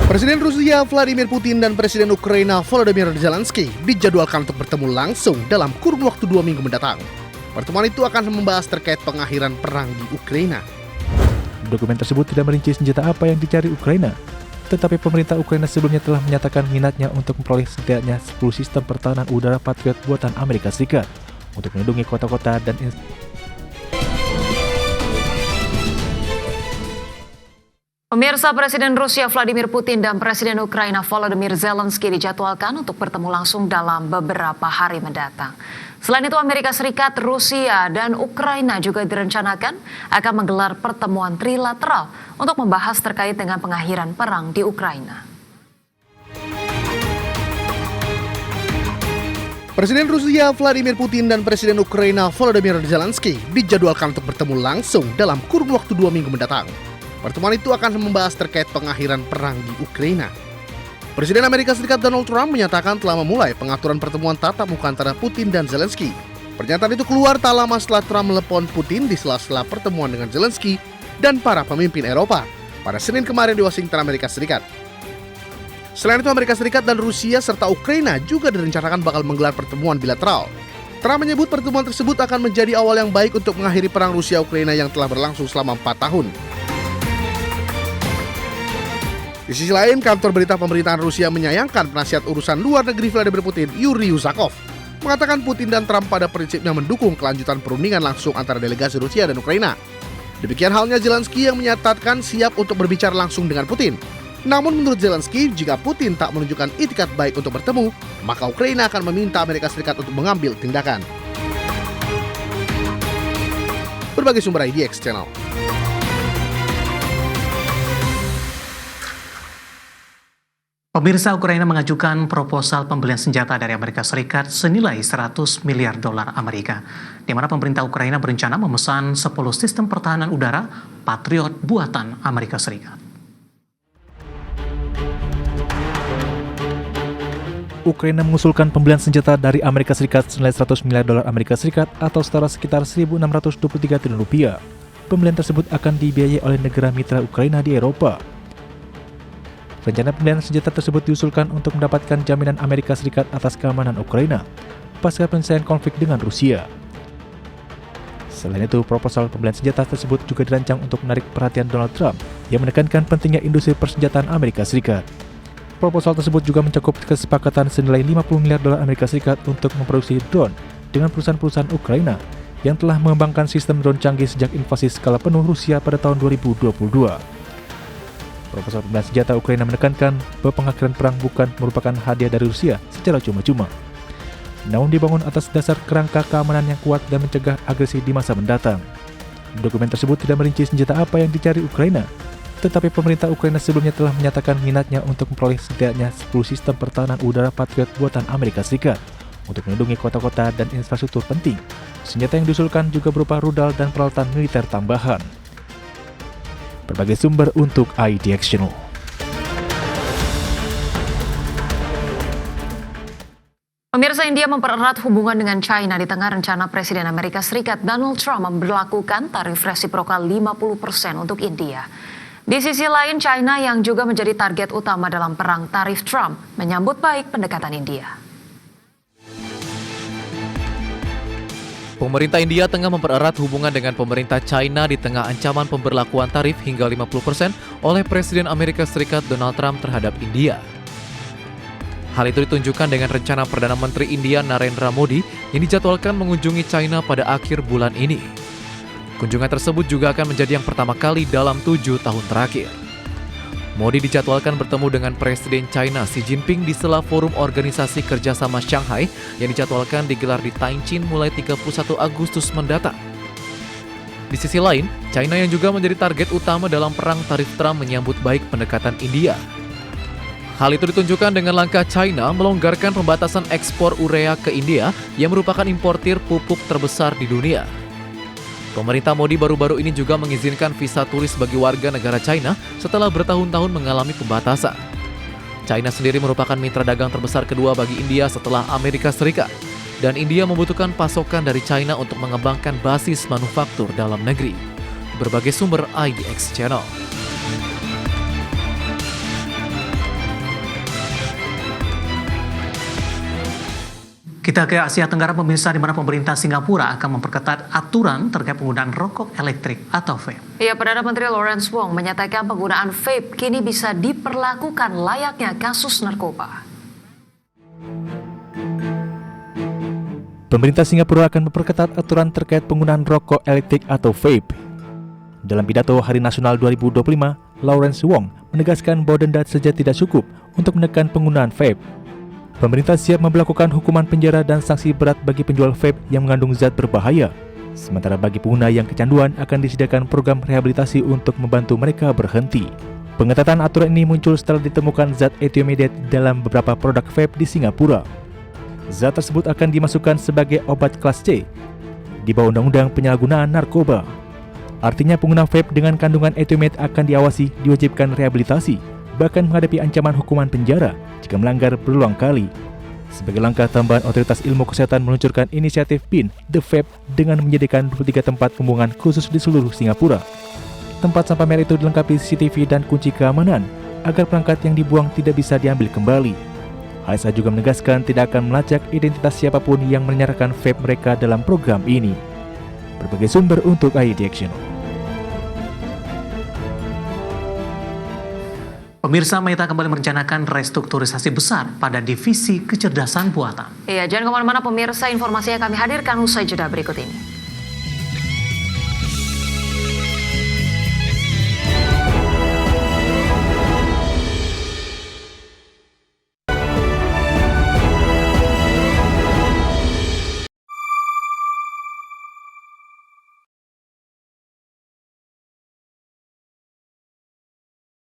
Presiden Rusia Vladimir Putin dan Presiden Ukraina Volodymyr Zelensky dijadwalkan untuk bertemu langsung dalam kurun waktu 2 minggu mendatang. Pertemuan itu akan membahas terkait pengakhiran perang di Ukraina. Dokumen tersebut tidak merinci senjata apa yang dicari Ukraina, tetapi pemerintah Ukraina sebelumnya telah menyatakan minatnya untuk memperoleh setidaknya 10 sistem pertahanan udara Patriot buatan Amerika Serikat untuk melindungi kota-kota dan Pemirsa, Presiden Rusia Vladimir Putin dan Presiden Ukraina Volodymyr Zelensky dijadwalkan untuk bertemu langsung dalam beberapa hari mendatang. Selain itu, Amerika Serikat, Rusia, dan Ukraina juga direncanakan akan menggelar pertemuan trilateral untuk membahas terkait dengan pengakhiran perang di Ukraina. Presiden Rusia Vladimir Putin dan Presiden Ukraina Volodymyr Zelensky dijadwalkan untuk bertemu langsung dalam kurun waktu 2 minggu mendatang. Pertemuan itu akan membahas terkait pengakhiran perang di Ukraina. Presiden Amerika Serikat Donald Trump menyatakan telah memulai pengaturan pertemuan tatap muka antara Putin dan Zelensky. Pernyataan itu keluar tak lama setelah Trump melepon Putin di sela-sela pertemuan dengan Zelensky dan para pemimpin Eropa pada Senin kemarin di Washington, Amerika Serikat. Selain itu, Amerika Serikat dan Rusia serta Ukraina juga direncanakan bakal menggelar pertemuan bilateral. Trump menyebut pertemuan tersebut akan menjadi awal yang baik untuk mengakhiri perang Rusia-Ukraina yang telah berlangsung selama 4 tahun. Di sisi lain, kantor berita pemerintahan Rusia menyayangkan penasihat urusan luar negeri Vladimir Putin, Yuri Uzakov, mengatakan Putin dan Trump pada prinsipnya mendukung kelanjutan perundingan langsung antara delegasi Rusia dan Ukraina. Demikian halnya Zelensky yang menyatakan siap untuk berbicara langsung dengan Putin. Namun menurut Zelensky, jika Putin tak menunjukkan itikat baik untuk bertemu, maka Ukraina akan meminta Amerika Serikat untuk mengambil tindakan. Berbagai sumber IDX Channel. Pemirsa, Ukraina mengajukan proposal pembelian senjata dari Amerika Serikat senilai 100 miliar dolar Amerika, di mana pemerintah Ukraina berencana memesan 10 sistem pertahanan udara Patriot buatan Amerika Serikat. Ukraina mengusulkan pembelian senjata dari Amerika Serikat senilai 100 miliar dolar Amerika Serikat atau setara sekitar 1.623 triliun rupiah. Pembelian tersebut akan dibiayai oleh negara mitra Ukraina di Eropa. Rencana pembelian senjata tersebut diusulkan untuk mendapatkan jaminan Amerika Serikat atas keamanan Ukraina pasca penyelesaian konflik dengan Rusia. Selain itu, proposal pembelian senjata tersebut juga dirancang untuk menarik perhatian Donald Trump yang menekankan pentingnya industri persenjataan Amerika Serikat. Proposal tersebut juga mencakup kesepakatan senilai 50 miliar dolar Amerika Serikat untuk memproduksi drone dengan perusahaan-perusahaan Ukraina yang telah mengembangkan sistem drone canggih sejak invasi skala penuh Rusia pada tahun 2022. Proposal pembelian senjata Ukraina menekankan bahwa pengakhiran perang bukan merupakan hadiah dari Rusia secara cuma-cuma, namun dibangun atas dasar kerangka keamanan yang kuat dan mencegah agresi di masa mendatang. Dokumen tersebut tidak merinci senjata apa yang dicari Ukraina, tetapi pemerintah Ukraina sebelumnya telah menyatakan minatnya untuk memperoleh setidaknya 10 sistem pertahanan udara Patriot buatan Amerika Serikat untuk melindungi kota-kota dan infrastruktur penting. Senjata yang diusulkan juga berupa rudal dan peralatan militer tambahan. Berbagai sumber untuk IDX Channel. Pemirsa, India mempererat hubungan dengan China di tengah rencana Presiden Amerika Serikat Donald Trump memberlakukan tarif resiprokal 50% untuk India. Di sisi lain, China yang juga menjadi target utama dalam perang tarif Trump menyambut baik pendekatan India. Pemerintah India tengah mempererat hubungan dengan pemerintah China di tengah ancaman pemberlakuan tarif hingga 50% oleh Presiden Amerika Serikat Donald Trump terhadap India. Hal itu ditunjukkan dengan rencana Perdana Menteri India Narendra Modi yang dijadwalkan mengunjungi China pada akhir bulan ini. Kunjungan tersebut juga akan menjadi yang pertama kali dalam 7 tahun terakhir. Modi dijadwalkan bertemu dengan Presiden China Xi Jinping di sela forum Organisasi Kerjasama Shanghai yang dijadwalkan digelar di Tianjin mulai 31 Agustus mendatang. Di sisi lain, China yang juga menjadi target utama dalam perang tarif Trump menyambut baik pendekatan India. Hal itu ditunjukkan dengan langkah China melonggarkan pembatasan ekspor urea ke India yang merupakan importir pupuk terbesar di dunia. Pemerintah Modi baru-baru ini juga mengizinkan visa turis bagi warga negara China setelah bertahun-tahun mengalami pembatasan. China sendiri merupakan mitra dagang terbesar kedua bagi India setelah Amerika Serikat. Dan India membutuhkan pasokan dari China untuk mengembangkan basis manufaktur dalam negeri. Berbagai sumber IDX Channel. Kita ke Asia Tenggara, pemirsa, di mana pemerintah Singapura akan memperketat aturan terkait penggunaan rokok elektrik atau vape. Ya, Perdana Menteri Lawrence Wong menyatakan penggunaan vape kini bisa diperlakukan layaknya kasus narkoba. Pemerintah Singapura akan memperketat aturan terkait penggunaan rokok elektrik atau vape. Dalam pidato Hari Nasional 2025, Lawrence Wong menegaskan bahwa denda saja tidak cukup untuk menekan penggunaan vape. Pemerintah siap memberlakukan hukuman penjara dan sanksi berat bagi penjual vape yang mengandung zat berbahaya. Sementara bagi pengguna yang kecanduan akan disediakan program rehabilitasi untuk membantu mereka berhenti. Pengetatan aturan ini muncul setelah ditemukan zat etiomidate dalam beberapa produk vape di Singapura. Zat tersebut akan dimasukkan sebagai obat kelas C di bawah Undang-Undang Penyalahgunaan Narkoba. Artinya pengguna vape dengan kandungan etiomidate akan diawasi, diwajibkan rehabilitasi, bahkan menghadapi ancaman hukuman penjara jika melanggar berulang kali. Sebagai langkah tambahan, Otoritas Ilmu Kesehatan meluncurkan inisiatif PIN The Vape dengan menyediakan 23 tempat pembuangan khusus di seluruh Singapura. Tempat sampah merah itu dilengkapi CCTV dan kunci keamanan agar perangkat yang dibuang tidak bisa diambil kembali. HSA juga menegaskan tidak akan melacak identitas siapapun yang menyarankan vape mereka dalam program ini. Berbagai sumber untuk ID Action. Pemirsa, Meta kembali merencanakan restrukturisasi besar pada divisi kecerdasan buatan. Iya, jangan kemana-mana pemirsa, informasi yang kami hadirkan usai jeda berikut ini.